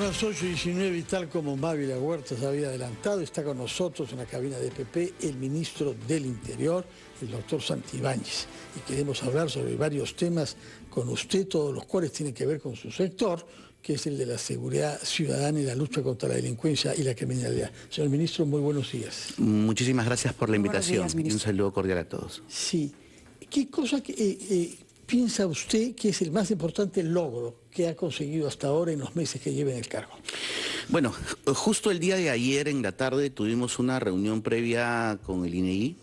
Son las 8:19 y tal como Mávila Huertas había adelantado, está con nosotros en la cabina de PP el ministro del Interior, el doctor Santibáñez. Y queremos hablar sobre varios temas con usted, todos los cuales tienen que ver con su sector, que es el de la seguridad ciudadana y la lucha contra la delincuencia y la criminalidad. Señor ministro, muy buenos días. Muchísimas gracias por la invitación Buenos días, y un saludo cordial a todos. Sí. ¿Qué cosa piensa usted que es el más importante logro que ha conseguido hasta ahora en los meses que lleva en el cargo? Bueno, justo el día de ayer en la tarde tuvimos una reunión previa con el INEI,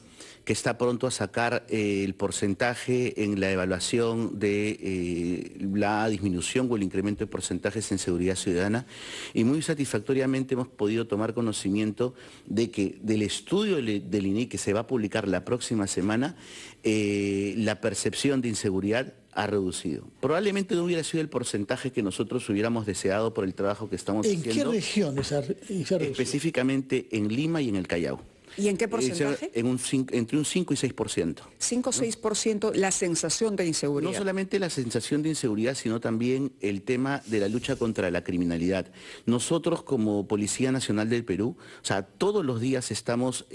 que está pronto a sacar el porcentaje en la evaluación de la disminución o el incremento de porcentajes en seguridad ciudadana, y muy satisfactoriamente hemos podido tomar conocimiento de que del estudio del INEI que se va a publicar la próxima semana, la percepción de inseguridad ha reducido. Probablemente no hubiera sido el porcentaje que nosotros hubiéramos deseado por el trabajo que estamos haciendo. ¿En qué región esa reducción? Específicamente en Lima y en el Callao. ¿Y en qué porcentaje? Entre un 5 y 6%. 5 o 6%, la sensación de inseguridad. No solamente la sensación de inseguridad, sino también el tema de la lucha contra la criminalidad. Nosotros como Policía Nacional del Perú, o sea, todos los días estamos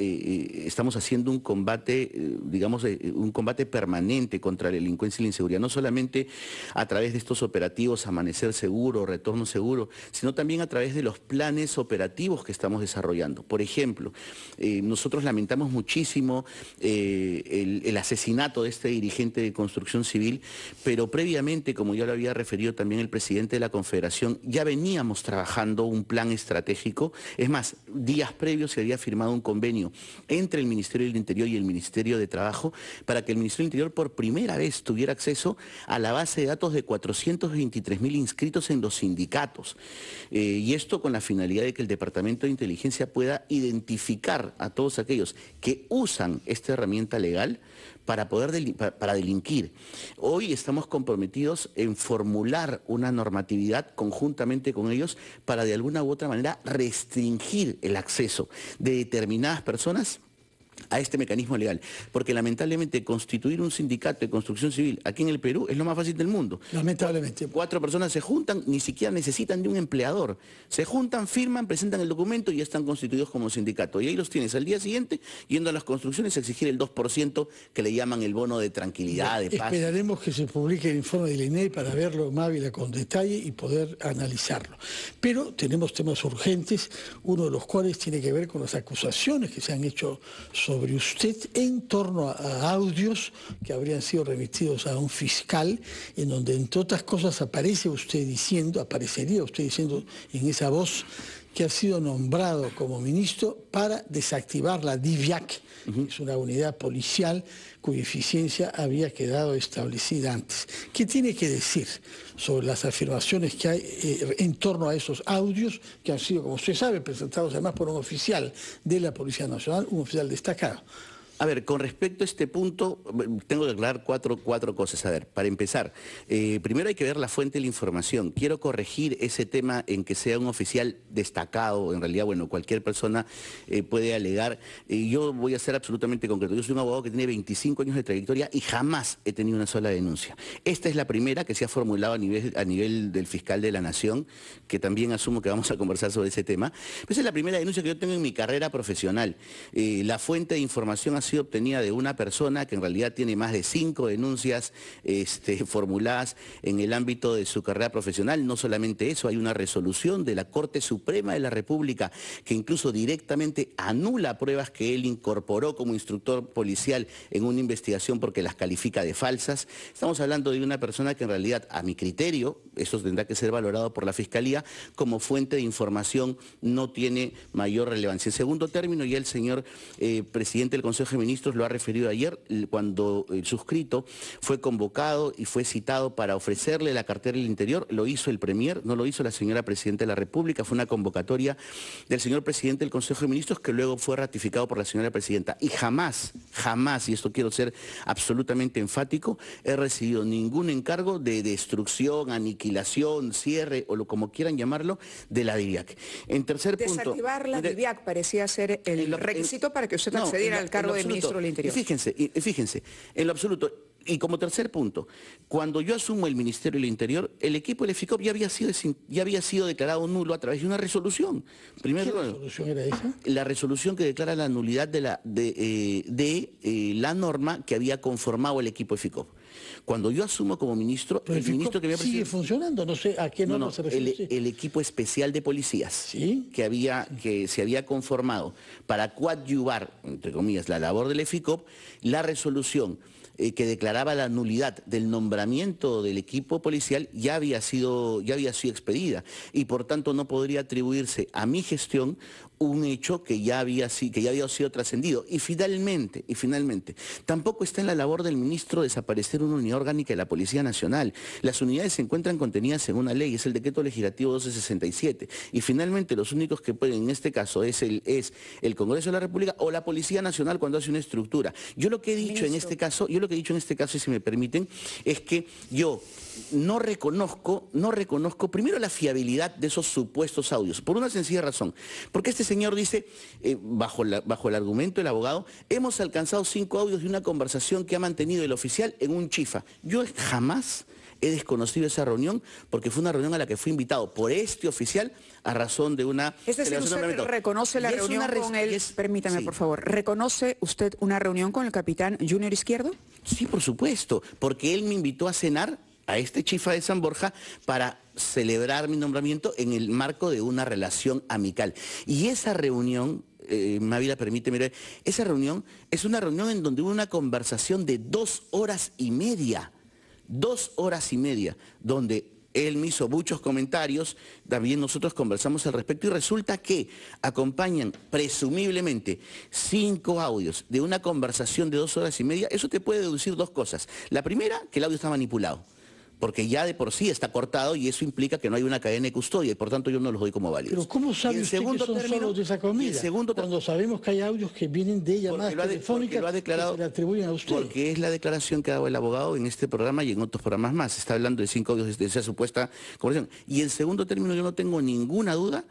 haciendo un combate, un combate permanente contra la delincuencia y la inseguridad, no solamente a través de estos operativos Amanecer Seguro, Retorno Seguro, sino también a través de los planes operativos que estamos desarrollando. Por ejemplo, nosotros lamentamos muchísimo el asesinato de este dirigente de construcción civil, pero previamente, como ya lo había referido también el presidente de la Confederación, ya veníamos trabajando un plan estratégico. Es más, días previos se había firmado un convenio entre el Ministerio del Interior y el Ministerio de Trabajo para que el Ministerio del Interior por primera vez tuviera acceso a la base de datos de 423.000 inscritos en los sindicatos. Y esto con la finalidad de que el Departamento de Inteligencia pueda identificar a todos aquellos que usan esta herramienta legal para delinquir. Hoy estamos comprometidos en formular una normatividad conjuntamente con ellos para de alguna u otra manera restringir el acceso de determinadas personas a este mecanismo legal, porque lamentablemente constituir un sindicato de construcción civil aquí en el Perú es lo más fácil del mundo. Lamentablemente. 4 personas se juntan, ni siquiera necesitan de un empleador. Se juntan, firman, presentan el documento y ya están constituidos como sindicato. Y ahí los tienes al día siguiente yendo a las construcciones a exigir el 2% que le llaman el bono de tranquilidad, de paz. Esperaremos que se publique el informe del INEI para verlo en Mávila con detalle y poder analizarlo. Pero tenemos temas urgentes, uno de los cuales tiene que ver con las acusaciones que se han hecho sobre usted en torno a audios que habrían sido remitidos a un fiscal, en donde entre otras cosas aparecería usted diciendo en esa voz que ha sido nombrado como ministro para desactivar la DIVIAC, que es una unidad policial cuya eficiencia había quedado establecida antes. ¿Qué tiene que decir sobre las afirmaciones que hay en torno a esos audios que han sido, como usted sabe, presentados además por un oficial de la Policía Nacional, un oficial destacado? A ver, con respecto a este punto, tengo que aclarar cuatro cosas. A ver, para empezar, primero hay que ver la fuente de la información. Quiero corregir ese tema en que sea un oficial destacado. En realidad, bueno, cualquier persona puede alegar. Yo voy a ser absolutamente concreto. Yo soy un abogado que tiene 25 años de trayectoria y jamás he tenido una sola denuncia. Esta es la primera que se ha formulado a nivel del fiscal de la Nación, que también asumo que vamos a conversar sobre ese tema. Esa es la primera denuncia que yo tengo en mi carrera profesional. La fuente de información ha sido obtenida de una persona que en realidad tiene más de 5 denuncias formuladas en el ámbito de su carrera profesional. No solamente eso, hay una resolución de la Corte Suprema de la República que incluso directamente anula pruebas que él incorporó como instructor policial en una investigación porque las califica de falsas. Estamos hablando de una persona que en realidad, a mi criterio, eso tendrá que ser valorado por la Fiscalía, como fuente de información no tiene mayor relevancia. En segundo término, ya el señor presidente del Consejo de Ministros lo ha referido ayer, cuando el suscrito fue convocado y fue citado para ofrecerle la cartera del Interior. Lo hizo el Premier, no lo hizo la señora Presidenta de la República. Fue una convocatoria del señor Presidente del Consejo de Ministros que luego fue ratificado por la señora Presidenta. Y jamás, y esto quiero ser absolutamente enfático, he recibido ningún encargo de destrucción, aniquilación, cierre o como quieran llamarlo, de la DIVIAC. En tercer punto... Desactivar la DIVIAC parecía ser el requisito para que usted accediera al cargo de ministro del Interior. Fíjense, en lo absoluto, Y como tercer punto, cuando yo asumo el Ministerio del Interior, el equipo del EFICOP ya había sido declarado nulo a través de una resolución. Primero, ¿Qué resolución era esa? la resolución que declara la nulidad de la norma que había conformado el equipo EFICOP. Cuando yo asumo como ministro, Pero el ministro que me ha sigue funcionando, no sé a qué norma se refiere. el equipo especial de policías ¿Sí? que se había conformado para coadyuvar, entre comillas, la labor del EFICOP, la resolución que declaraba la nulidad del nombramiento del equipo policial ya había sido expedida y por tanto no podría atribuirse a mi gestión un hecho que ya había sido trascendido. Y finalmente, tampoco está en la labor del ministro desaparecer una unidad orgánica de la Policía Nacional. Las unidades se encuentran contenidas en una ley, es el Decreto Legislativo 1267. Y finalmente los únicos que pueden en este caso es el Congreso de la República o la Policía Nacional cuando hace una estructura. Yo lo que he dicho en este caso, y si me permiten, es que yo no reconozco primero la fiabilidad de esos supuestos audios, por una sencilla razón, porque este señor dice, bajo el argumento del abogado, hemos alcanzado 5 audios de una conversación que ha mantenido el oficial en un chifa. Yo jamás he desconocido esa reunión porque fue una reunión a la que fui invitado por este oficial a razón de una... Es decir, usted reconoce la reunión con él, permítame sí. por favor, ¿reconoce usted una reunión con el capitán Junior Izquierdo? Sí, por supuesto, porque él me invitó a cenar a este chifa de San Borja para celebrar mi nombramiento en el marco de una relación amical. Y esa reunión, Mávila, permíteme, esa reunión es una reunión en donde hubo una conversación de 2 horas y media. 2 horas y media, donde él me hizo muchos comentarios, también nosotros conversamos al respecto y resulta que acompañan presumiblemente 5 audios de una conversación de 2 horas y media. Eso te puede deducir 2 cosas. La primera, que el audio está manipulado, porque ya de por sí está cortado y eso implica que no hay una cadena de custodia y por tanto yo no los doy como válidos. Pero ¿cómo sabe usted que son solos de esa comida? Cuando sabemos que hay audios que vienen de llamadas telefónicas que se le atribuyen a usted. Porque es la declaración que ha dado el abogado en este programa y en otros programas más. Está hablando de 5 audios de esa supuesta conversación. Y en segundo término, yo no tengo ninguna duda,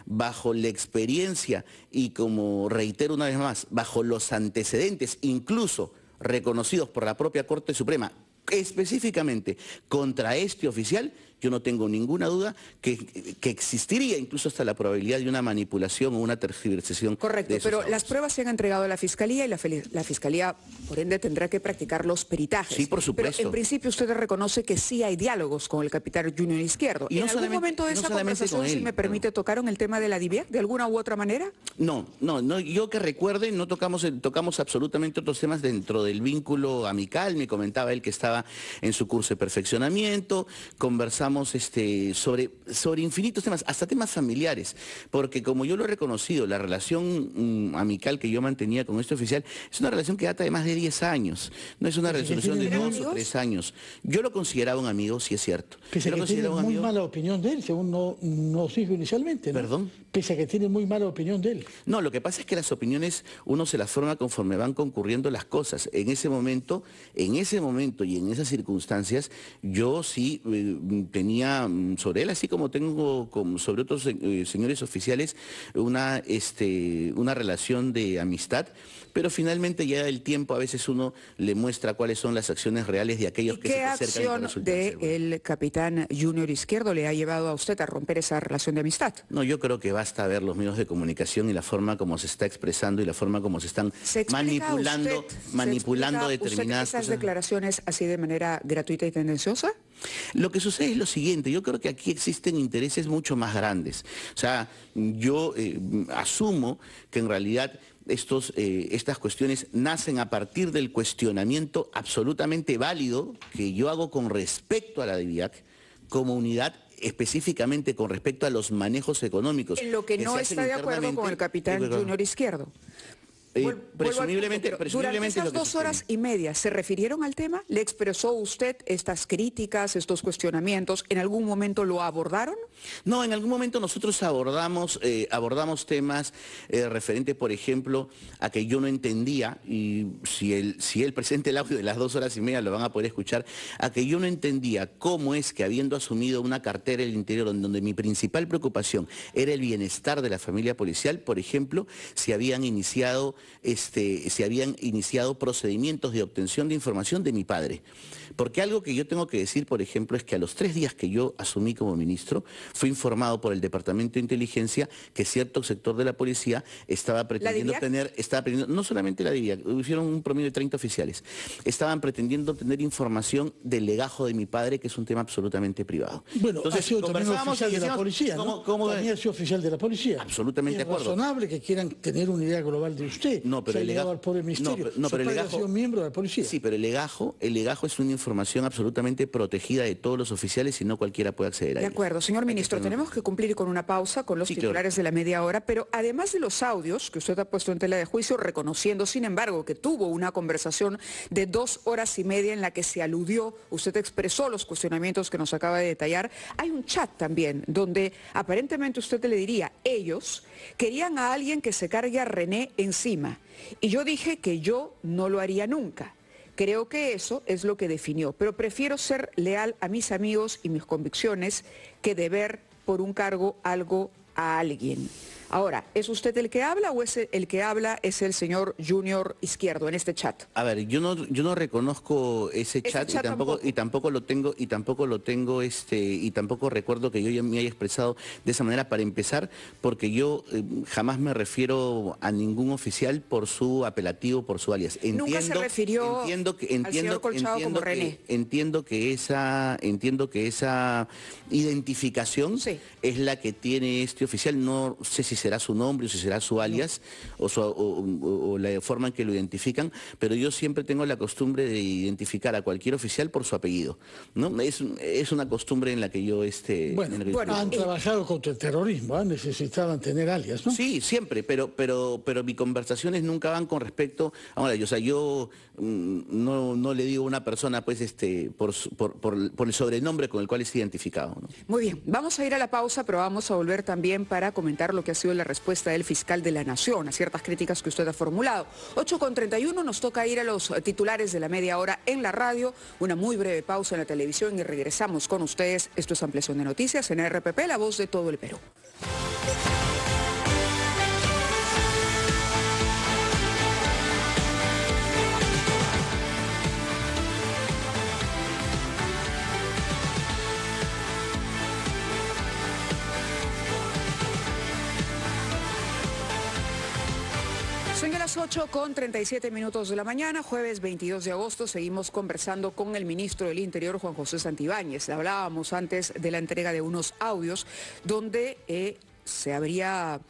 bajo la experiencia y como reitero una vez más, bajo los antecedentes, incluso reconocidos por la propia Corte Suprema, específicamente contra este oficial, yo no tengo ninguna duda que existiría incluso hasta la probabilidad de una manipulación o una tergiversación. Correcto, pero audios. Las pruebas se han entregado a la Fiscalía y la Fiscalía, por ende, tendrá que practicar los peritajes. Sí, por supuesto. Pero en principio usted reconoce que sí hay diálogos con el capitán Junior Izquierdo. Y ¿En algún momento de esa conversación, si me permite, tocaron el tema de la DIVIAC de alguna u otra manera? No, yo que recuerde, no tocamos absolutamente otros temas dentro del vínculo amical. Me comentaba él que estaba en su curso de perfeccionamiento, conversamos sobre infinitos temas, hasta temas familiares, porque como yo lo he reconocido, la relación amical que yo mantenía con este oficial es una relación que data de más de 10 años, no es una resolución de 2 o 3 años. Yo lo consideraba un amigo, sí es cierto. Pese a que tiene muy mala opinión de él, según nos dijo inicialmente, ¿no? ¿Perdón? Pese a que tiene muy mala opinión de él. No, lo que pasa es que las opiniones uno se las forma conforme van concurriendo las cosas. En ese momento y en esas circunstancias, yo sí tenía sobre él, así como tengo sobre otros señores oficiales, una relación de amistad, pero finalmente ya el tiempo a veces uno le muestra cuáles son las acciones reales de aquellos que se acercan. ¿Qué acción del capitán Junior Izquierdo le ha llevado a usted a romper esa relación de amistad? No, yo creo que basta ver los medios de comunicación y la forma como se está expresando y la forma como se están manipulando determinadas esas declaraciones así de manera gratuita y tendenciosa. Lo que sucede es lo siguiente, yo creo que aquí existen intereses mucho más grandes. O sea, yo asumo que en realidad estas cuestiones nacen a partir del cuestionamiento absolutamente válido que yo hago con respecto a la DIVIAC como unidad, específicamente con respecto a los manejos económicos. En lo que no está de acuerdo con el capitán Junior Izquierdo. Presumiblemente durante esas 2 horas y media, ¿se refirieron al tema? ¿Le expresó usted estas críticas, estos cuestionamientos? ¿En algún momento lo abordaron? No, en algún momento nosotros abordamos temas referentes, por ejemplo, a que yo no entendía, y si él presente el audio de las 2 horas y media lo van a poder escuchar, a que yo no entendía cómo es que habiendo asumido una cartera del interior donde mi principal preocupación era el bienestar de la familia policial, por ejemplo, se habían iniciado se habían iniciado procedimientos de obtención de información de mi padre. Porque algo que yo tengo que decir, por ejemplo, es que a los 3 días que yo asumí como ministro, fui informado por el Departamento de Inteligencia que cierto sector de la policía estaba pretendiendo no solamente la DIVIAC, hicieron un promedio de 30 oficiales, estaban pretendiendo obtener información del legajo de mi padre, que es un tema absolutamente privado. Bueno, entonces, ha sido también oficial de la policía, ¿no? También ha sido oficial de la policía. Absolutamente de acuerdo. Es razonable que quieran tener una idea global de usted. No, pero el legajo... al poder ministerio. No, pero el padre legajo... ha sido miembro de la policía. Sí, pero el legajo es una información absolutamente protegida de todos los oficiales y no cualquiera puede acceder a ella. De acuerdo, señor ministro, tenemos que cumplir con una pausa con los titulares de la media hora, pero además de los audios que usted ha puesto en tela de juicio, reconociendo, sin embargo, que tuvo una conversación de 2 horas y media en la que se aludió, usted expresó los cuestionamientos que nos acaba de detallar, hay un chat también donde aparentemente usted le diría, ellos querían a alguien que se cargue a René encima, y yo dije que yo no lo haría nunca. Creo que eso es lo que definió, pero prefiero ser leal a mis amigos y mis convicciones que deber por un cargo algo a alguien. Ahora, ¿es usted el que habla o es el que habla es el señor Junior Izquierdo en este chat? A ver, yo no reconozco ese chat y tampoco lo tengo y tampoco recuerdo que yo ya me haya expresado de esa manera, para empezar, porque yo jamás me refiero a ningún oficial por su apelativo, por su alias. Nunca se refirió al señor Colchado como René. Entiendo que esa identificación es la que tiene este oficial. No sé si será su nombre o si será su alias o la forma en que lo identifican, pero yo siempre tengo la costumbre de identificar a cualquier oficial por su apellido, ¿no? Es una costumbre en la que yo... han trabajado contra el terrorismo, necesitaban tener alias, ¿no? Sí, siempre, pero mis conversaciones nunca van con respecto... Ahora, yo no le digo a una persona pues por el sobrenombre con el cual es identificado, ¿no? Muy bien, vamos a ir a la pausa, pero vamos a volver también para comentar lo que ha sido la respuesta del fiscal de la Nación a ciertas críticas que usted ha formulado. 8:31, nos toca ir a los titulares de la media hora en la radio, una muy breve pausa en la televisión y regresamos con ustedes. Esto es Ampliación de Noticias en RPP, la voz de todo el Perú. Son las 8:37 de la mañana, jueves 22 de agosto. Seguimos conversando con el ministro del Interior, Juan José Santibáñez. Hablábamos antes de la entrega de unos audios donde se habría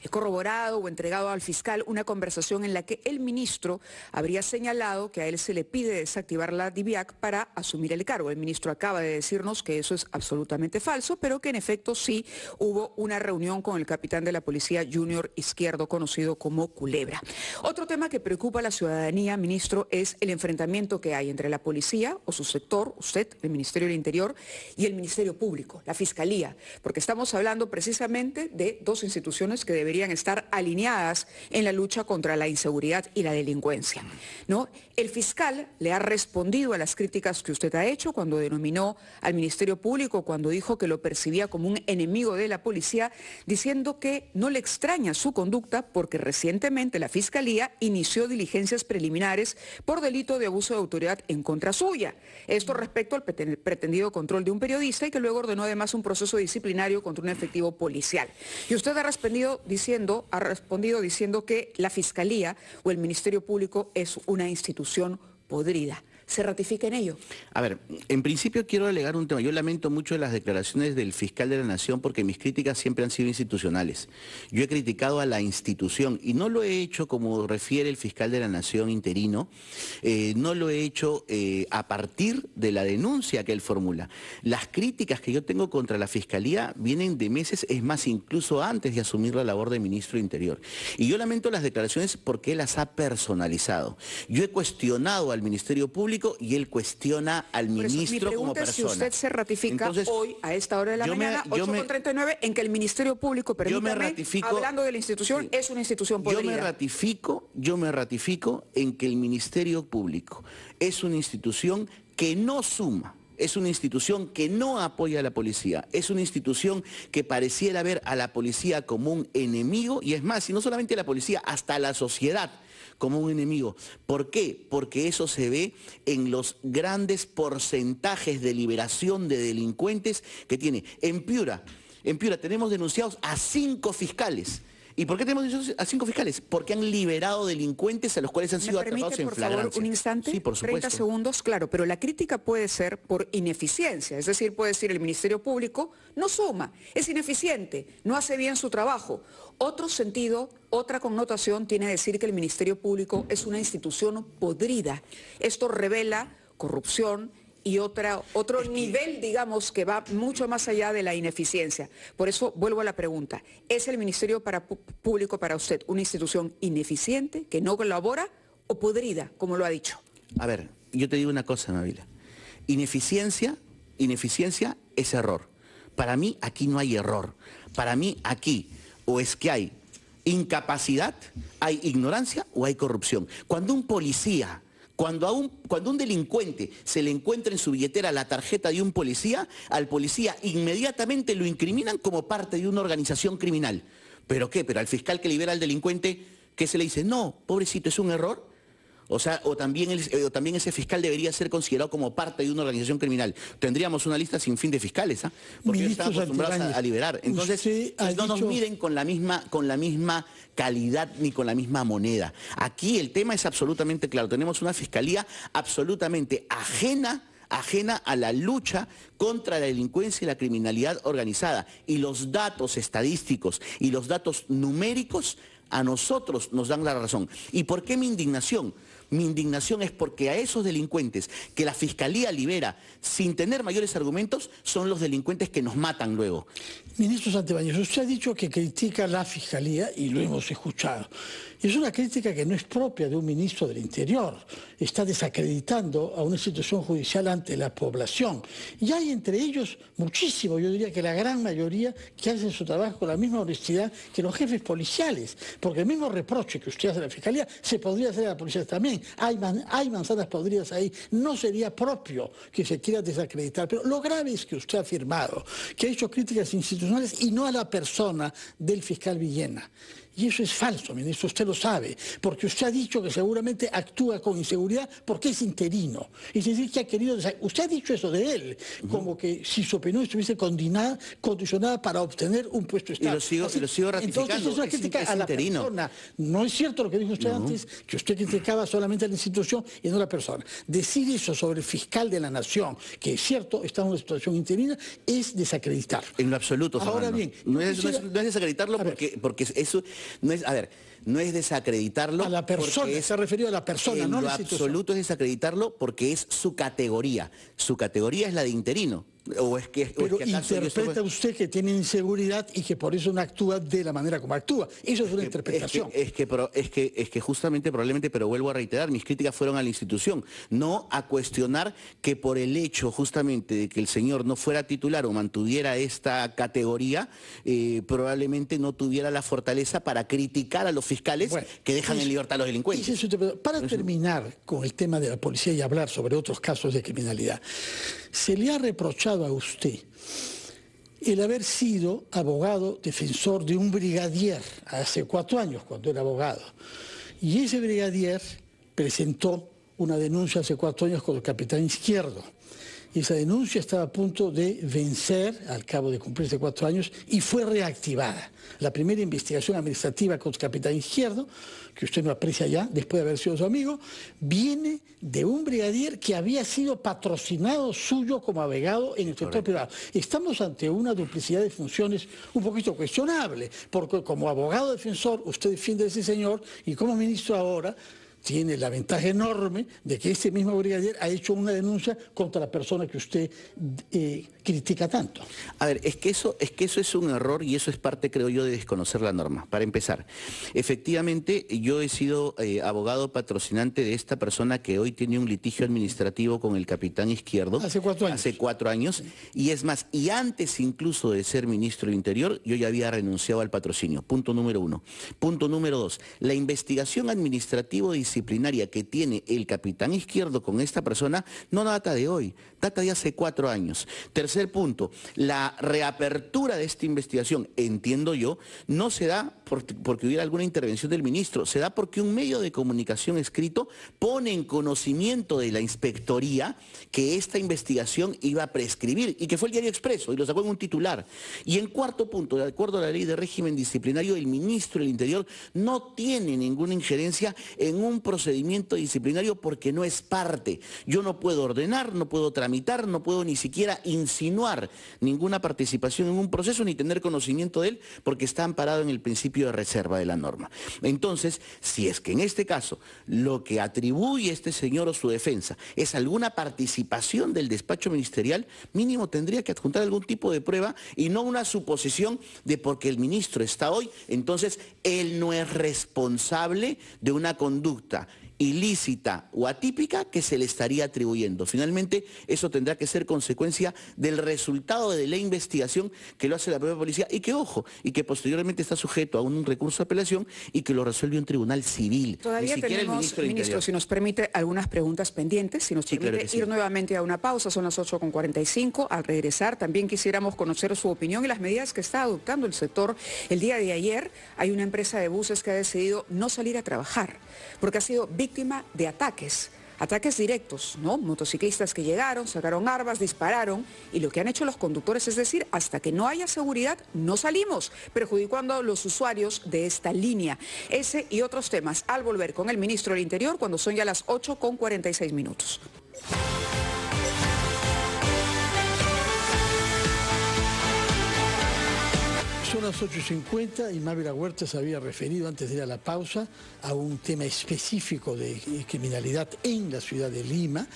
corroborado o entregado al fiscal una conversación en la que el ministro habría señalado que a él se le pide desactivar la DIVIAC para asumir el cargo. El ministro acaba de decirnos que eso es absolutamente falso, pero que en efecto sí hubo una reunión con el capitán de la policía Junior Izquierdo, conocido como Culebra. Otro tema que preocupa a la ciudadanía, ministro, es el enfrentamiento que hay entre la policía o su sector, usted, el Ministerio del Interior, y el Ministerio Público, la Fiscalía, porque estamos hablando precisamente de dos instituciones que deberían estar alineadas en la lucha contra la inseguridad y la delincuencia, ¿no? El fiscal le ha respondido a las críticas que usted ha hecho cuando denominó al Ministerio Público, cuando dijo que lo percibía como un enemigo de la policía, diciendo que no le extraña su conducta porque recientemente la Fiscalía inició diligencias preliminares por delito de abuso de autoridad en contra suya. Esto respecto al pretendido control de un periodista y que luego ordenó además un proceso disciplinario contra un efectivo policial. Y usted ha respondido diciendo que la Fiscalía o el Ministerio Público es una institución podrida. ¿Se ratifica en ello? A ver, en principio quiero alegar un tema. Yo lamento mucho las declaraciones del fiscal de la Nación porque mis críticas siempre han sido institucionales. Yo he criticado a la institución y no lo he hecho como refiere el fiscal de la Nación interino, no lo he hecho a partir de la denuncia que él formula. Las críticas que yo tengo contra la Fiscalía vienen de meses, es más, incluso antes de asumir la labor de ministro de Interior. Y yo lamento las declaraciones porque él las ha personalizado. Yo he cuestionado al Ministerio Público y él cuestiona al ministro como persona. Si usted se ratifica hoy, a esta hora de la mañana, 8:39, en que el Ministerio Público, permítame, hablando de la institución, es una institución podrida. Yo me ratifico en que el Ministerio Público es una institución que no suma es una institución que no apoya a la policía, es una institución que pareciera ver a la policía como un enemigo, y es más, y no solamente a la policía, hasta a la sociedad como un enemigo. ¿Por qué? Porque eso se ve en los grandes porcentajes de liberación de delincuentes que tiene. En Piura tenemos denunciados a 5 fiscales. ¿Y por qué tenemos a 5 fiscales? Porque han liberado delincuentes a los cuales han sido atrapados en flagrancia. ¿Me permite, por favor, un instante? Sí, por supuesto. 30 segundos, claro, pero la crítica puede ser por ineficiencia, es decir, puede decir el Ministerio Público no suma, es ineficiente, no hace bien su trabajo. Otro sentido, otra connotación tiene decir que el Ministerio Público es una institución podrida. Esto revela corrupción y otro nivel, digamos, que va mucho más allá de la ineficiencia. Por eso vuelvo a la pregunta, ¿es el Ministerio Público para usted una institución ineficiente, que no colabora, o podrida, como lo ha dicho? A ver, yo te digo una cosa, Mabila. Ineficiencia es error. Para mí aquí no hay error. Para mí aquí o es que hay incapacidad, hay ignorancia o hay corrupción. Cuando un policía... Cuando a un delincuente se le encuentra en su billetera la tarjeta de un policía, al policía inmediatamente lo incriminan como parte de una organización criminal. ¿Pero qué? ¿Pero al fiscal que libera al delincuente, qué se le dice? No, pobrecito, es un error. O sea, o también ese fiscal debería ser considerado como parte de una organización criminal. Tendríamos una lista sin fin de fiscales, ¿ah? Porque ellos están acostumbrados a liberar. Entonces, no nos miden con la misma calidad ni con la misma moneda. Aquí el tema es absolutamente claro. Tenemos una fiscalía absolutamente ajena a la lucha contra la delincuencia y la criminalidad organizada. Y los datos estadísticos y los datos numéricos a nosotros nos dan la razón. ¿Y por qué mi indignación? Mi indignación es porque a esos delincuentes que la Fiscalía libera sin tener mayores argumentos son los delincuentes que nos matan luego. Ministro Santibáñez, usted ha dicho que critica a la Fiscalía y lo hemos escuchado. Es una crítica que no es propia de un ministro del Interior. Está desacreditando a una institución judicial ante la población. Y hay entre ellos muchísimo, yo diría que la gran mayoría, que hacen su trabajo con la misma honestidad que los jefes policiales. Porque el mismo reproche que usted hace a la Fiscalía se podría hacer a la policía también. Hay manzanas podridas ahí. No sería propio que se quiera desacreditar. Pero lo grave es que usted ha afirmado que ha hecho críticas institucionales y no a la persona del fiscal Villena. Y eso es falso, ministro, usted lo sabe, porque usted ha dicho que seguramente actúa con inseguridad porque es interino. Es decir, que ha querido... Usted ha dicho eso de él, como que si su opinión estuviese condicionada para obtener un puesto estable. Y lo sigo ratificando. Entonces es una crítica a la persona. No es cierto lo que dijo usted antes, que usted criticaba solamente a la institución y no a la persona. Decir eso sobre el fiscal de la Nación, que es cierto, está en una situación interina, es desacreditar. En lo absoluto, Ahora Fernando. bien, no es desacreditarlo porque eso... No es desacreditarlo. A la persona, se ha referido a la persona, no a la institución. En lo absoluto es desacreditarlo porque es su categoría. Su categoría es la de interino. Pero interpreta usted que tiene inseguridad y que por eso no actúa de la manera como actúa. Eso es una interpretación. Es que justamente, probablemente, pero vuelvo a reiterar, mis críticas fueron a la institución, no a cuestionar que por el hecho justamente de que el señor no fuera titular o mantuviera esta categoría, probablemente no tuviera la fortaleza para criticar a los fiscales que dejan en libertad a los delincuentes. Para terminar con el tema de la policía y hablar sobre otros casos de criminalidad, se le ha reprochado a usted el haber sido abogado defensor de un brigadier hace 4 años, cuando era abogado. Y ese brigadier presentó una denuncia hace 4 años con el capitán Izquierdo. Y esa denuncia estaba a punto de vencer al cabo de cumplirse 4 años y fue reactivada. La primera investigación administrativa contra el capitán Izquierdo, que usted no aprecia ya, después de haber sido su amigo, viene de un brigadier que había sido patrocinado suyo como abogado en el sector privado. Estamos ante una duplicidad de funciones un poquito cuestionable, porque como abogado defensor usted defiende a ese señor y como ministro ahora tiene la ventaja enorme de que ese mismo brigadier ha hecho una denuncia contra la persona que usted critica tanto. A ver, es que eso es un error y eso es parte, creo yo, de desconocer la norma. Para empezar, efectivamente, yo he sido abogado patrocinante de esta persona que hoy tiene un litigio administrativo con el capitán Izquierdo. Hace 4 años. Hace 4 años. Y es más, y antes incluso de ser ministro del Interior, yo ya había renunciado al patrocinio. Punto número 1. Punto número 2. La investigación administrativa de disciplinaria que tiene el capitán Izquierdo con esta persona no data de hoy, data de hace 4 años. Tercer punto, la reapertura de esta investigación, entiendo yo, no se da porque hubiera alguna intervención del ministro, se da porque un medio de comunicación escrito pone en conocimiento de la inspectoría que esta investigación iba a prescribir y que fue el Diario Expreso y lo sacó en un titular. Y en cuarto punto, de acuerdo a la ley de régimen disciplinario, el ministro del Interior no tiene ninguna injerencia en un procedimiento disciplinario porque no es parte. Yo no puedo ordenar, no puedo tramitar, no puedo ni siquiera insinuar ninguna participación en un proceso ni tener conocimiento de él porque está amparado en el principio de reserva de la norma. Entonces, si es que en este caso lo que atribuye este señor o su defensa es alguna participación del despacho ministerial, mínimo tendría que adjuntar algún tipo de prueba y no una suposición de porque el ministro está hoy, entonces él no es responsable de una conducta ilícita o atípica que se le estaría atribuyendo. Finalmente, eso tendrá que ser consecuencia del resultado de la investigación que lo hace la propia policía y que, ojo, y que posteriormente está sujeto a un recurso de apelación y que lo resuelve un tribunal civil. Todavía tenemos, ministro, si nos permite, algunas preguntas pendientes, si nos permite ir nuevamente a una pausa, son las 8:45. Al regresar, también quisiéramos conocer su opinión y las medidas que está adoptando el sector. El día de ayer hay una empresa de buses que ha decidido no salir a trabajar porque ha sido víctima de ataques directos, ¿no? Motociclistas que llegaron, sacaron armas, dispararon y lo que han hecho los conductores es decir, hasta que no haya seguridad no salimos, perjudicando a los usuarios de esta línea. Ese y otros temas al volver con el ministro del Interior cuando son ya las 8:46. Son las 8:50 y Mávila Huerta se había referido antes de ir a la pausa a un tema específico de criminalidad en la ciudad de Lima,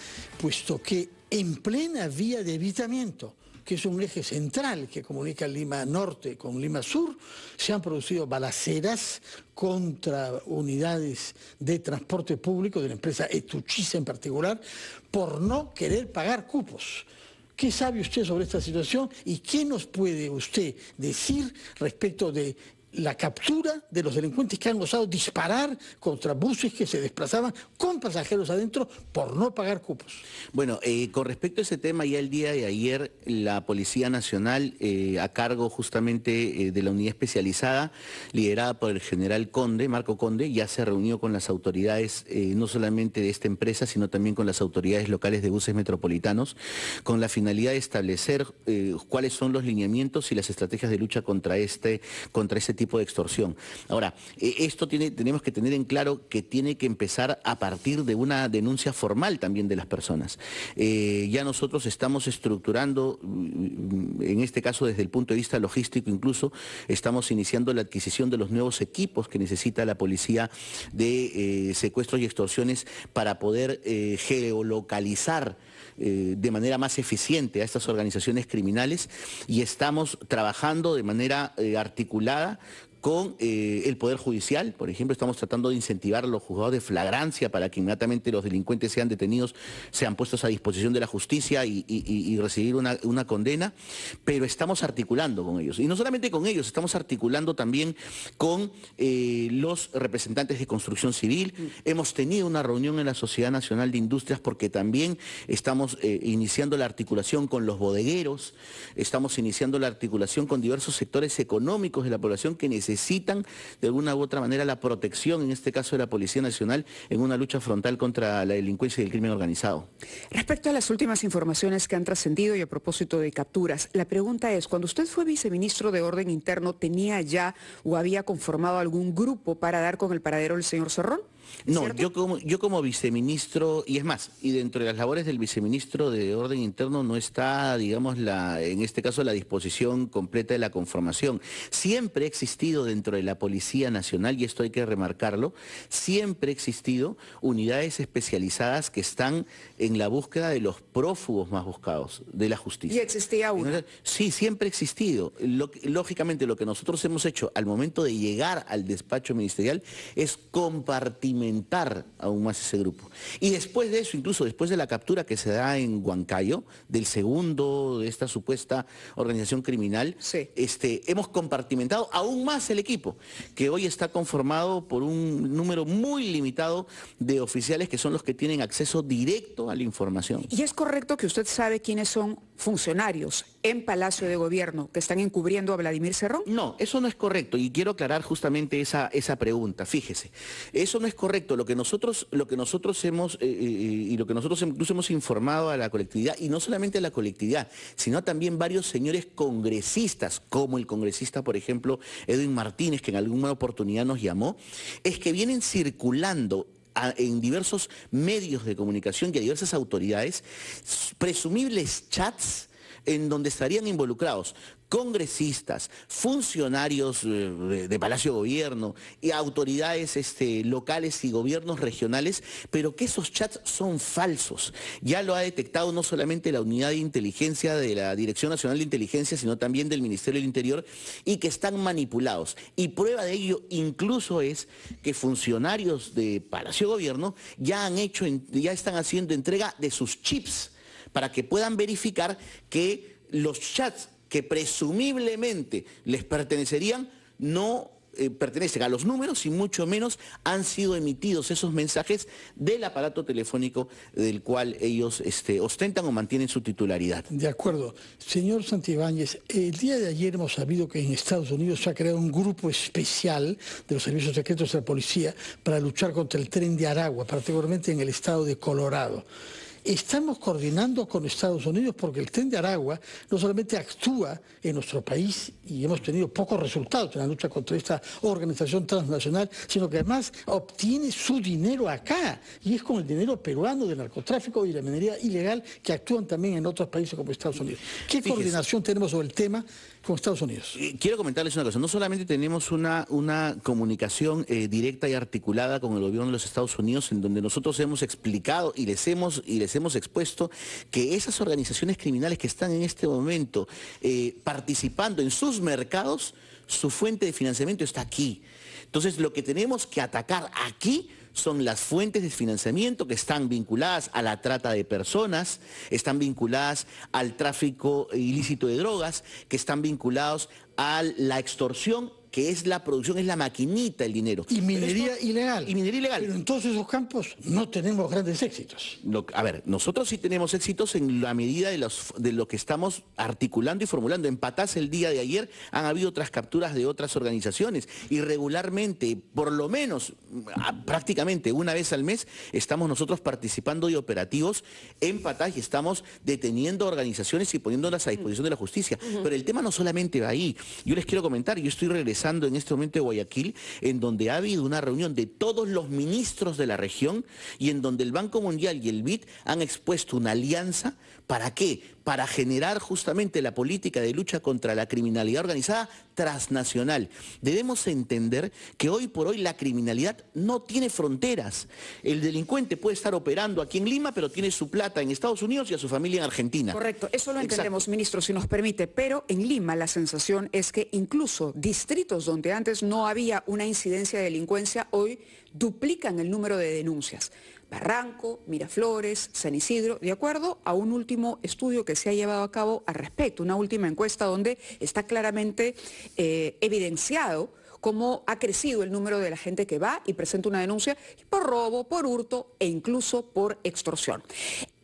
puesto que en plena vía de evitamiento, que es un eje central que comunica Lima Norte con Lima Sur, se han producido balaceras contra unidades de transporte público de la empresa Etuchiza en particular, por no querer pagar cupos. ¿Qué sabe usted sobre esta situación y qué nos puede usted decir respecto de la captura de los delincuentes que han osado disparar contra buses que se desplazaban con pasajeros adentro por no pagar cupos? Bueno, con respecto a ese tema, ya el día de ayer la Policía Nacional, a cargo justamente de la unidad especializada, liderada por el general Conde, Marco Conde, ya se reunió con las autoridades, no solamente de esta empresa, sino también con las autoridades locales de buses metropolitanos, con la finalidad de establecer cuáles son los lineamientos y las estrategias de lucha contra ese tipo de extorsión. Ahora, esto tenemos que tener en claro que tiene que empezar a partir de una denuncia formal también de las personas. Ya nosotros estamos estructurando, en este caso desde el punto de vista logístico incluso, estamos iniciando la adquisición de los nuevos equipos que necesita la policía de secuestros y extorsiones para poder geolocalizar de manera más eficiente a estas organizaciones criminales y estamos trabajando de manera articulada con el Poder Judicial. Por ejemplo, estamos tratando de incentivar a los juzgados de flagrancia para que inmediatamente los delincuentes sean detenidos, sean puestos a disposición de la justicia y recibir una condena, pero estamos articulando con ellos. Y no solamente con ellos, estamos articulando también con los representantes de construcción civil. Hemos tenido una reunión en la Sociedad Nacional de Industrias porque también estamos iniciando la articulación con los bodegueros, estamos iniciando la articulación con diversos sectores económicos de la población que necesitan de alguna u otra manera la protección, en este caso de la Policía Nacional, en una lucha frontal contra la delincuencia y el crimen organizado. Respecto a las últimas informaciones que han trascendido y a propósito de capturas, la pregunta es, cuando usted fue viceministro de Orden Interno, ¿tenía ya o había conformado algún grupo para dar con el paradero del señor Cerrón? No, yo como viceministro, y es más, y dentro de las labores del viceministro de Orden Interno no está, digamos, en este caso la disposición completa de la conformación. Siempre ha existido dentro de la Policía Nacional, y esto hay que remarcarlo, siempre ha existido unidades especializadas que están en la búsqueda de los prófugos más buscados de la justicia. ¿Y existía una? Sí, siempre ha existido. Lógicamente lo que nosotros hemos hecho al momento de llegar al despacho ministerial es compartimentar alimentar aún más ese grupo. Y después de eso, incluso después de la captura que se da en Huancayo, del segundo de esta supuesta organización criminal, sí, hemos compartimentado aún más el equipo, que hoy está conformado por un número muy limitado de oficiales que son los que tienen acceso directo a la información. ¿Y es correcto que usted sabe quiénes son funcionarios en Palacio de Gobierno que están encubriendo a Vladimir Cerrón? No, eso no es correcto y quiero aclarar justamente esa pregunta. Fíjese, eso no es correcto. Lo que nosotros hemos y lo que nosotros incluso hemos informado a la colectividad, y no solamente a la colectividad, sino también varios señores congresistas, como el congresista, por ejemplo, Edwin Martínez, que en alguna oportunidad nos llamó, es que vienen circulando en diversos medios de comunicación y a diversas autoridades presumibles chats en donde estarían involucrados congresistas, funcionarios de Palacio de Gobierno y autoridades locales y gobiernos regionales, pero que esos chats son falsos. Ya lo ha detectado no solamente la unidad de inteligencia de la Dirección Nacional de Inteligencia, sino también del Ministerio del Interior, y que están manipulados. Y prueba de ello incluso es que funcionarios de Palacio de Gobierno ya están haciendo entrega de sus chips para que puedan verificar que los chats que presumiblemente les pertenecerían no pertenecen a los números y mucho menos han sido emitidos esos mensajes del aparato telefónico del cual ellos ostentan o mantienen su titularidad. De acuerdo. Señor Santibáñez, el día de ayer hemos sabido que en Estados Unidos se ha creado un grupo especial de los servicios secretos de la policía para luchar contra el Tren de Aragua, particularmente en el estado de Colorado. Estamos coordinando con Estados Unidos porque el Tren de Aragua no solamente actúa en nuestro país y hemos tenido pocos resultados en la lucha contra esta organización transnacional, sino que además obtiene su dinero acá, y es con el dinero peruano del narcotráfico y la minería ilegal que actúan también en otros países como Estados Unidos. ¿Qué coordinación tenemos sobre el tema con Estados Unidos? Quiero comentarles una cosa, no solamente tenemos una comunicación directa y articulada con el gobierno de los Estados Unidos, en donde nosotros hemos explicado y les hemos expuesto que esas organizaciones criminales que están en este momento participando en sus mercados, su fuente de financiamiento está aquí. Entonces lo que tenemos que atacar aquí son las fuentes de financiamiento que están vinculadas a la trata de personas, están vinculadas al tráfico ilícito de drogas, que están vinculados a la extorsión, que es la producción, es la maquinita, el dinero. Y minería ilegal. Y minería ilegal. Pero en todos esos campos no tenemos grandes éxitos. A ver, nosotros sí tenemos éxitos en la medida de lo que estamos articulando y formulando. En Patás el día de ayer han habido otras capturas de otras organizaciones y regularmente, por lo menos prácticamente una vez al mes, estamos nosotros participando de operativos en Patás y estamos deteniendo organizaciones y poniéndolas a disposición de la justicia. Pero el tema no solamente va ahí. Yo les quiero comentar, yo estoy regresando en este momento de Guayaquil, en donde ha habido una reunión de todos los ministros de la región y en donde el Banco Mundial y el BID han expuesto una alianza. ¿Para qué? Para generar justamente la política de lucha contra la criminalidad organizada transnacional. Debemos entender que hoy por hoy la criminalidad no tiene fronteras. El delincuente puede estar operando aquí en Lima, pero tiene su plata en Estados Unidos y a su familia en Argentina. Correcto, eso lo entendemos, Exacto. Ministro, si nos permite, pero en Lima la sensación es que incluso distritos donde antes no había una incidencia de delincuencia, hoy duplican el número de denuncias. Barranco, Miraflores, San Isidro, de acuerdo a un último estudio que se ha llevado a cabo al respecto, una última encuesta donde está claramente evidenciado cómo ha crecido el número de la gente que va y presenta una denuncia por robo, por hurto e incluso por extorsión.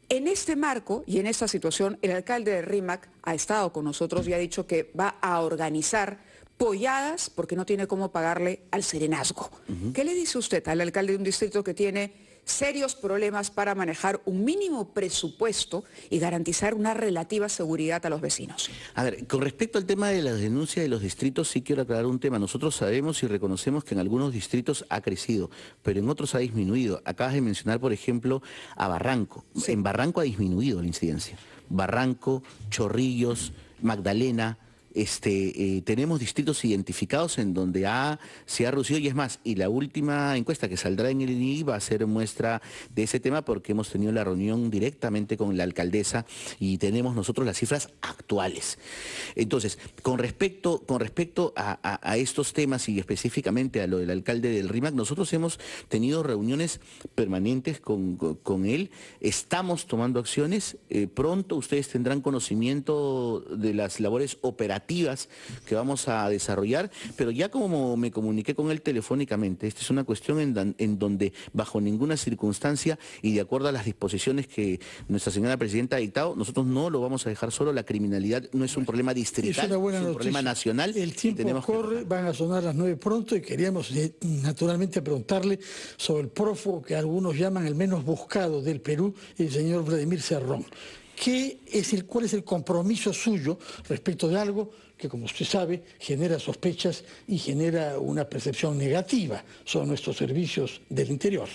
En este marco y en esta situación, el alcalde de Rímac ha estado con nosotros y ha dicho que va a organizar polladas porque no tiene cómo pagarle al serenazgo. ¿Qué le dice usted al alcalde de un distrito que tiene serios problemas para manejar un mínimo presupuesto y garantizar una relativa seguridad a los vecinos? A ver, con respecto al tema de las denuncias de los distritos, sí quiero aclarar un tema. Nosotros sabemos y reconocemos que en algunos distritos ha crecido, pero en otros ha disminuido. Acabas de mencionar, por ejemplo, a Barranco. Sí. En Barranco ha disminuido la incidencia. Barranco, Chorrillos, Magdalena, tenemos distritos identificados en donde se ha reducido, y es más, y la última encuesta que saldrá en el INEGI va a ser muestra de ese tema, porque hemos tenido la reunión directamente con la alcaldesa y tenemos nosotros las cifras actuales. Entonces, con respecto a estos temas y específicamente a lo del alcalde del RIMAC, nosotros hemos tenido reuniones permanentes con él, estamos tomando acciones, pronto ustedes tendrán conocimiento de las labores operativas que vamos a desarrollar, pero ya como me comuniqué con él telefónicamente, esta es una cuestión en donde bajo ninguna circunstancia y de acuerdo a las disposiciones que nuestra señora presidenta ha dictado, nosotros no lo vamos a dejar solo. La criminalidad no es un problema distrital, es un problema nacional. El tiempo corre, van a sonar las 9 pronto y queríamos naturalmente preguntarle sobre el prófugo que algunos llaman el menos buscado del Perú, el señor Vladimir Cerrón. ¿Cuál es el compromiso suyo respecto de algo que, como usted sabe, genera sospechas y genera una percepción negativa sobre nuestros servicios del interior?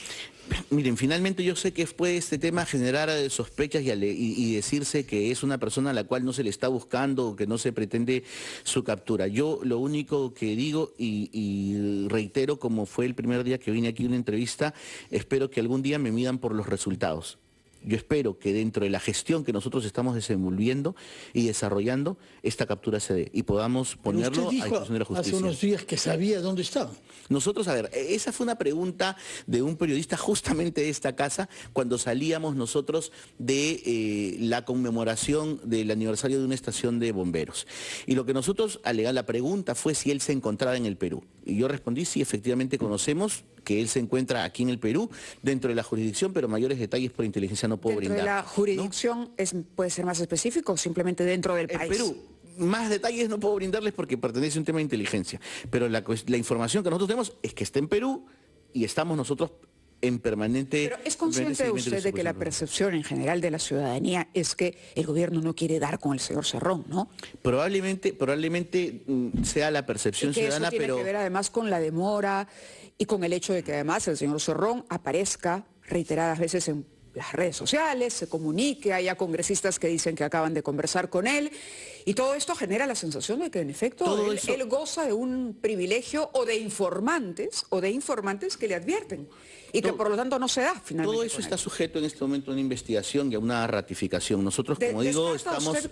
Miren, finalmente yo sé que puede este tema generar sospechas y decirse que es una persona a la cual no se le está buscando o que no se pretende su captura. Yo lo único que digo y reitero, como fue el primer día que vine aquí a una entrevista, espero que algún día me midan por los resultados. Yo espero que dentro de la gestión que nosotros estamos desenvolviendo y desarrollando, esta captura se dé y podamos ponerlo a disposición de la justicia. Hace unos días que sabía dónde estaba. Nosotros, a ver, esa fue una pregunta de un periodista justamente de esta casa cuando salíamos nosotros de la conmemoración del aniversario de una estación de bomberos. Y lo que nosotros alegamos, la pregunta fue si él se encontraba en el Perú. Y yo respondí, sí, efectivamente conocemos que él se encuentra aquí en el Perú, dentro de la jurisdicción, pero mayores detalles por inteligencia no puedo brindar. ¿Dentro de la jurisdicción, ¿no? ¿Puede ser más específico o simplemente dentro del país? Perú. Más detalles no puedo brindarles porque pertenece a un tema de inteligencia, pero la información que nosotros tenemos es que está en Perú y estamos nosotros en permanente... Pero ¿es consciente usted de que la percepción en general de la ciudadanía es que el gobierno no quiere dar con el señor Cerrón, ¿no? Probablemente sea la percepción ciudadana, pero... tiene que ver además con la demora y con el hecho de que además el señor Cerrón aparezca reiteradas veces en las redes sociales, se comunique, haya congresistas que dicen que acaban de conversar con él, y todo esto genera la sensación de que en efecto él goza de un privilegio o de informantes que le advierten, y que por lo tanto no se da finalmente. Todo eso está sujeto en este momento a una investigación y a una ratificación. Nosotros, como digo, estamos... ¿Usted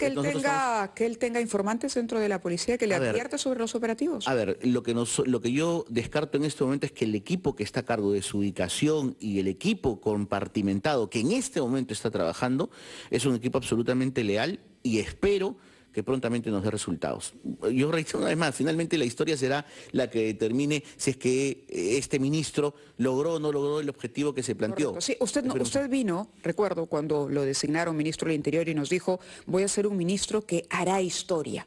que él tenga informantes dentro de la policía que le advierte sobre los operativos? A ver, lo que yo descarto en este momento es que el equipo que está a cargo de su ubicación y el equipo compartimentado que en este momento está trabajando es un equipo absolutamente leal y espero que prontamente nos dé resultados. Yo reitero una vez más, finalmente la historia será la que determine si es que este ministro logró o no logró el objetivo que se planteó. Sí, usted vino, recuerdo, cuando lo designaron ministro del Interior y nos dijo, voy a ser un ministro que hará historia.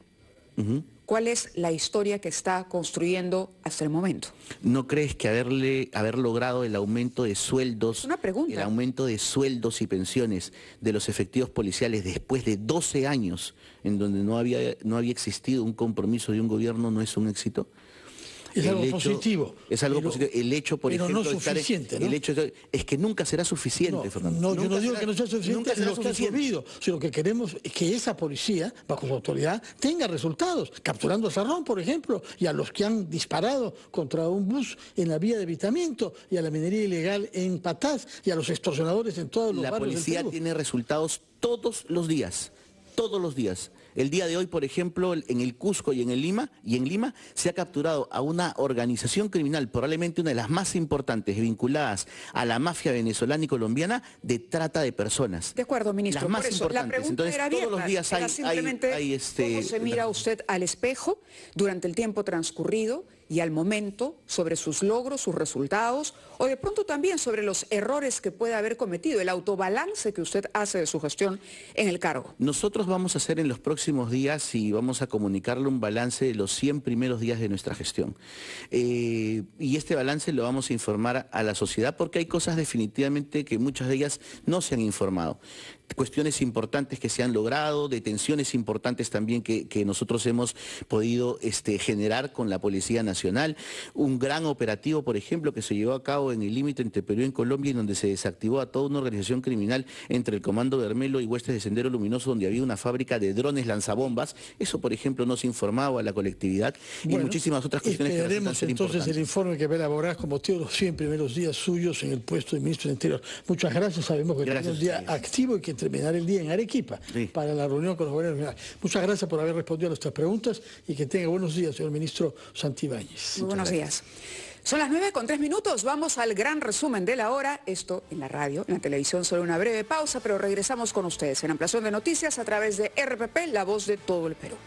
¿Cuál es la historia que está construyendo hasta el momento? ¿No crees que haber logrado el aumento de sueldos, una pregunta, el aumento de sueldos y pensiones de los efectivos policiales después de 12 años en donde no había existido un compromiso de un gobierno no es un éxito? Es algo positivo. Es algo positivo. El hecho, por ejemplo, no suficiente, ¿no? El hecho es que nunca será suficiente, Fernando. No, yo no digo que no sea suficiente lo que ha servido, sino que queremos que esa policía, bajo su autoridad, tenga resultados, capturando a Cerrón, por ejemplo, y a los que han disparado contra un bus en la vía de evitamiento, y a la minería ilegal en Patás, y a los extorsionadores en todos los barrios del Perú. La policía tiene resultados todos los días. Todos los días. El día de hoy, por ejemplo, en el Cusco y en Lima, se ha capturado a una organización criminal, probablemente una de las más importantes, vinculadas a la mafia venezolana y colombiana, de trata de personas. De acuerdo, ministro. Las más por eso, importantes. La pregunta entonces, era abierta. todos los días hay ¿cómo se mira usted al espejo durante el tiempo transcurrido y al momento sobre sus logros, sus resultados, o de pronto también sobre los errores que puede haber cometido, el autobalance que usted hace de su gestión en el cargo? Nosotros vamos a hacer en los próximos días y vamos a comunicarle un balance de los 100 primeros días de nuestra gestión. Y este balance lo vamos a informar a la sociedad porque hay cosas definitivamente que muchas de ellas no se han informado. Cuestiones importantes que se han logrado, detenciones importantes también que nosotros hemos podido generar con la Policía Nacional. nacional, un gran operativo, por ejemplo, que se llevó a cabo en el límite entre Perú y Colombia, en donde se desactivó a toda una organización criminal entre el Comando Bermelo y Huestes de Sendero Luminoso, donde había una fábrica de drones lanzabombas. Eso, por ejemplo, no se informaba a la colectividad y muchísimas otras cuestiones que resultan esperaremos ser entonces importantes. el informe que va a elaborar como todos los 100 primeros días suyos en el puesto de ministro del Interior. Muchas gracias, sabemos que tiene un día activo y que terminar el día en Arequipa para la reunión con los gobiernos. Muchas gracias por haber respondido a nuestras preguntas y que tenga buenos días, señor ministro Santibáñez. Muy buenos días. Son las 9:03, vamos al gran resumen de la hora, esto en la radio, en la televisión solo una breve pausa, pero regresamos con ustedes en Ampliación de Noticias a través de RPP, la voz de todo el Perú.